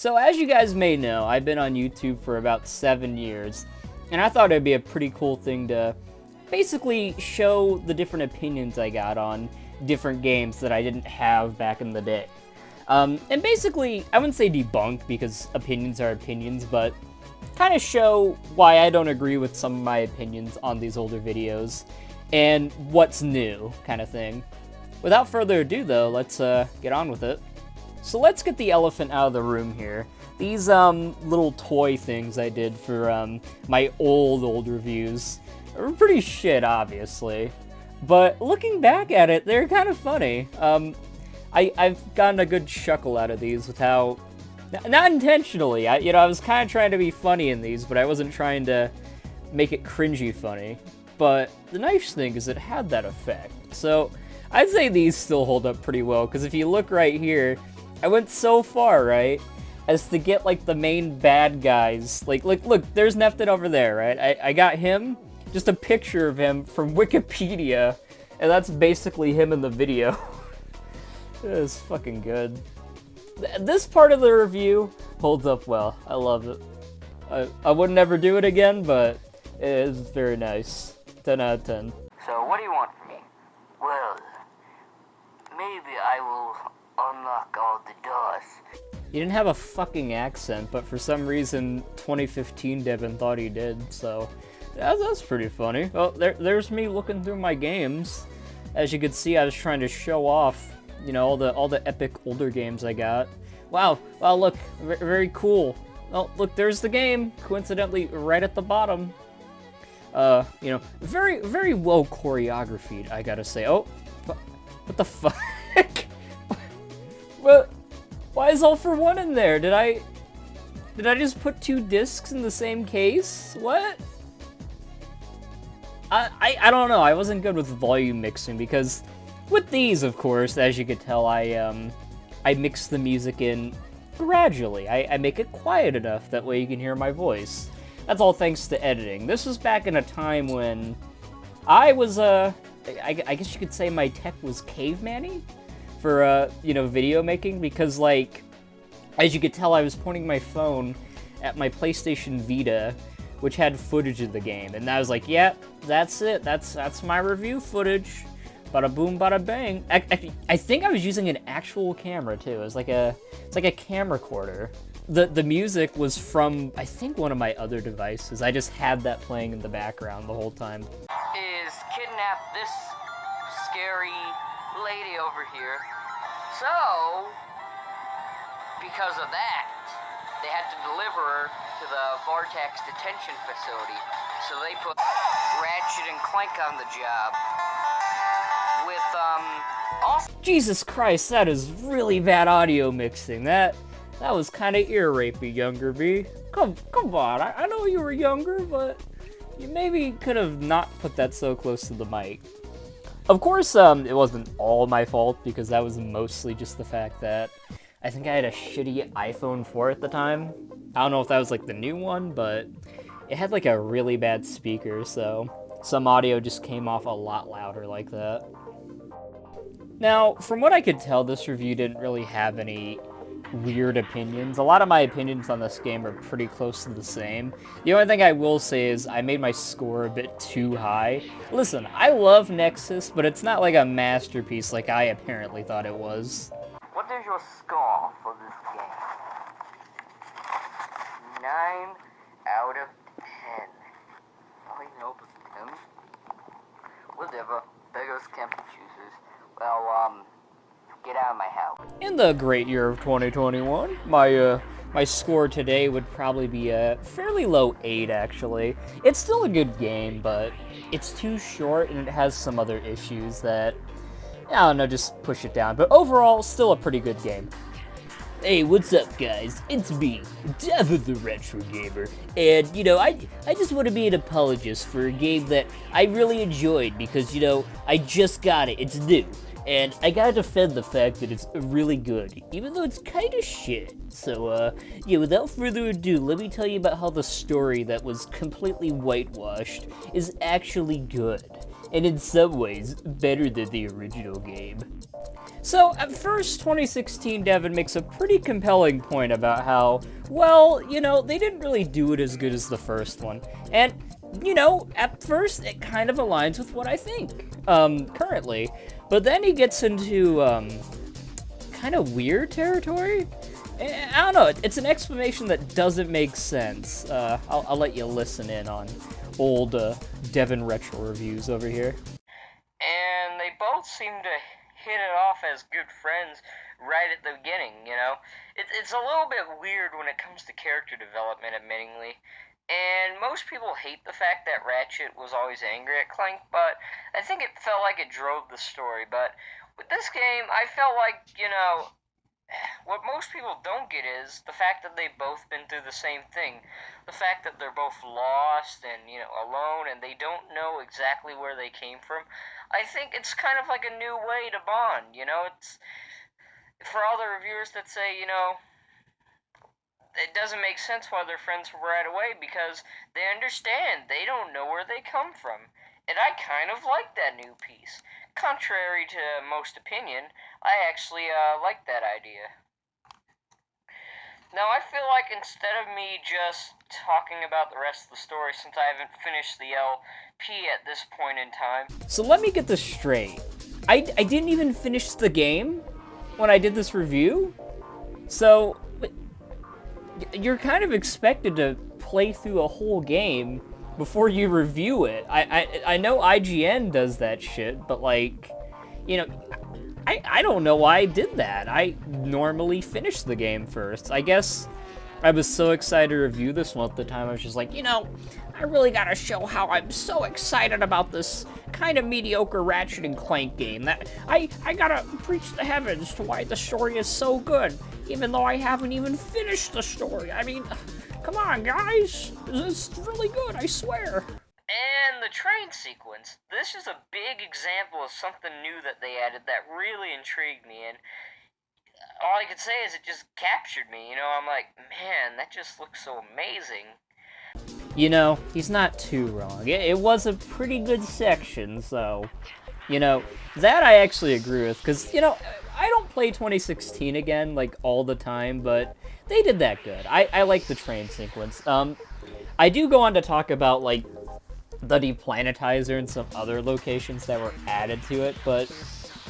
So as you guys may know, I've been on YouTube for about 7 years, and I thought it'd be a pretty cool thing to basically show the different opinions I got on different games that I didn't have back in the day. And basically, I wouldn't say debunk, because opinions are opinions, but kind of show why I don't agree with some of my opinions on these older videos, and what's new, kind of thing. Without further ado, though, let's get on with it. So let's get the elephant out of the room here. These little toy things I did for my old reviews are pretty shit, obviously. But looking back at it, they're kind of funny. I've gotten a good chuckle out of these with how, not intentionally, I was kind of trying to be funny in these, but I wasn't trying to make it cringy funny. But the nice thing is it had that effect. So I'd say these still hold up pretty well, because if you look right here, I went so far, right, as to get, like, the main bad guys. Like, look, there's Nefton over there, right? I got him, just a picture of him from Wikipedia, and that's basically him in the video. It's fucking good. This part of the review holds up well. I love it. I would never do it again, but it is very nice. 10 out of 10. So, what do you want from me? Well, maybe I will unlock all the doors. He didn't have a fucking accent, but for some reason, 2015 Devin thought he did, so that's pretty funny. Well, there's me looking through my games. As you can see, I was trying to show off, you know, all the epic older games I got. Wow, look, very cool. Oh, look, there's the game, coincidentally, right at the bottom. You know, very well choreographed, I gotta say. Oh, what the fuck? What? Why is All For One in there? Did I just put 2 discs in the same case? What? I don't know. I wasn't good with volume mixing, because with these, of course, as you could tell, I mix the music in gradually. I make it quiet enough, that way you can hear my voice. That's all thanks to editing. This was back in a time when I was, I guess you could say my tech was caveman-y for, you know, video making, because, like, as you could tell, I was pointing my phone at my PlayStation Vita, which had footage of the game, and I was like, yeah, that's it, that's my review footage. Bada boom, bada bang. I think I was using an actual camera, too. It's like a camcorder. The music was from, I think, one of my other devices. I just had that playing in the background the whole time. Is kidnap this scary lady over here. So, because of that, they had to deliver her to the Vortex detention facility. So they put Ratchet and Clank on the job. With, also... Jesus Christ, that is really bad audio mixing. That was kind of ear rapey, younger B. Come on, I know you were younger, but you maybe could have not put that so close to the mic. Of course, it wasn't all my fault, because that was mostly just the fact that I think I had a shitty iPhone 4 at the time. I don't know if that was, like, the new one, but it had, like, a really bad speaker, so some audio just came off a lot louder like that. Now, from what I could tell, this review didn't really have any weird opinions. A lot of my opinions on this game are pretty close to the same. The only thing I will say is I made my score a bit too high. Listen, I love Nexus, but it's not like a masterpiece like I apparently thought it was. What is your score for this game? 9 out of 10. I hope it's 10. Whatever. Beggars can't be choosers. Well, get out of my house. In the great year of 2021, my score today would probably be a fairly low 8, actually. It's still a good game, but it's too short and it has some other issues that, I don't know, just push it down. But overall, still a pretty good game. Hey, what's up, guys? It's me, Devin the Retro Gamer, and, you know, I just want to be an apologist for a game that I really enjoyed because, you know, I just got it, it's new, and I gotta defend the fact that it's really good, even though it's kinda shit. So, yeah, without further ado, let me tell you about how the story that was completely whitewashed is actually good, and in some ways, better than the original game. So, at first, 2016 Devin makes a pretty compelling point about how, well, you know, they didn't really do it as good as the first one. And, you know, at first, it kind of aligns with what I think, currently. But then he gets into, kind of weird territory? I don't know, it's an explanation that doesn't make sense. I'll let you listen in on old, Devin Retro Reviews over here. And they both seem to hit it off as good friends right at the beginning, you know? It's a little bit weird when it comes to character development, admittingly. And most people hate the fact that Ratchet was always angry at Clank, but I think it felt like it drove the story. But with this game, I felt like, you know, what most people don't get is the fact that they've both been through the same thing. The fact that they're both lost and, you know, alone and they don't know exactly where they came from. I think it's kind of like a new way to bond, you know? It's for all the reviewers that say, you know, it doesn't make sense why they're friends right away because they understand they don't know where they come from. And I kind of like that new piece. Contrary to most opinion, I actually like that idea. Now, I feel like instead of me just talking about the rest of the story, since I haven't finished the LP at this point in time. So let me get this straight. I didn't even finish the game when I did this review? So, you're kind of expected to play through a whole game before you review it. I know IGN does that shit, but like, you know, I don't know why I did that. I normally finish the game first. I guess I was so excited to review this one at the time, I was just like, you know, I really gotta show how I'm so excited about this kind of mediocre Ratchet and Clank game. That I gotta preach the heavens to why the story is so good, even though I haven't even finished the story. I mean, come on, guys. This is really good, I swear. And the train sequence. This is a big example of something new that they added that really intrigued me, and all I could say is it just captured me, you know? I'm like, man, that just looks so amazing. You know, he's not too wrong. It was a pretty good section, so, you know, that I actually agree with, because, you know, I don't play 2016 again, like, all the time, but they did that good. I like the train sequence. I do go on to talk about, like, the Deplanetizer and some other locations that were added to it, but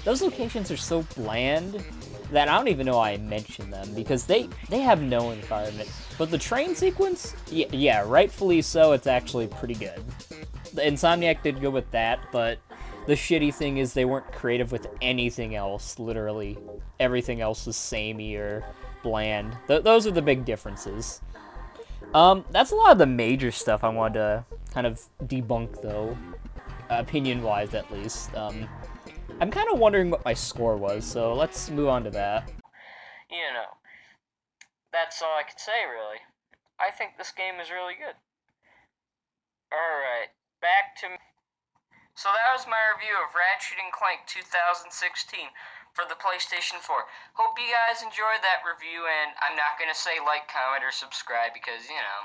those locations are so bland that I don't even know why I mentioned them, because they have no environment. But the train sequence, yeah, rightfully so, it's actually pretty good. The Insomniac did go with that, but the shitty thing is they weren't creative with anything else, literally. Everything else was samey or bland. Those are the big differences. That's a lot of the major stuff I wanted to kind of debunk, though, opinion-wise at least. I'm kind of wondering what my score was, so let's move on to that. You know, that's all I can say, really. I think this game is really good. Alright, back to... So that was my review of Ratchet & Clank 2016 for the PlayStation 4. Hope you guys enjoyed that review, and I'm not going to say like, comment, or subscribe because, you know,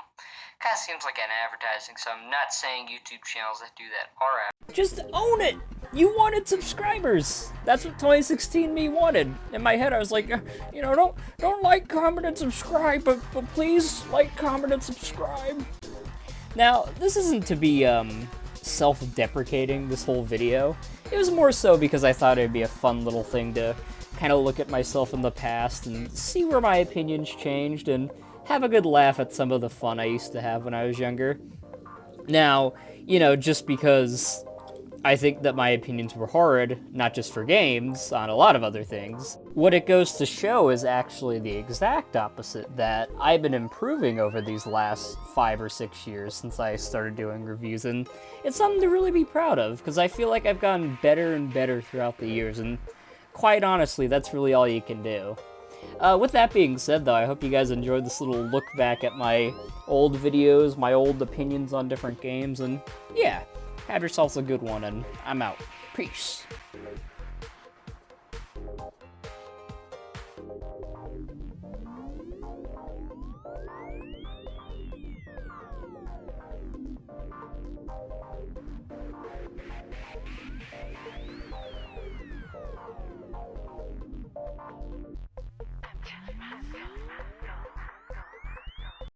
kind of seems like an advertising, so I'm not saying YouTube channels that do that are out. Just own it! You wanted subscribers! That's what 2016 me wanted. In my head, I was like, you know, don't like, comment, and subscribe, but please like, comment, and subscribe. Now, this isn't to be, self-deprecating, this whole video. It was more so because I thought it'd be a fun little thing to kind of look at myself in the past and see where my opinions changed and have a good laugh at some of the fun I used to have when I was younger. Now, you know, just because I think that my opinions were horrid, not just for games, on a lot of other things, what it goes to show is actually the exact opposite, that I've been improving over these last 5 or 6 years since I started doing reviews, and it's something to really be proud of, because I feel like I've gotten better and better throughout the years, and quite honestly, that's really all you can do. With that being said, though, I hope you guys enjoyed this little look back at my old videos, my old opinions on different games, and yeah. Have yourselves a good one, and I'm out. Peace.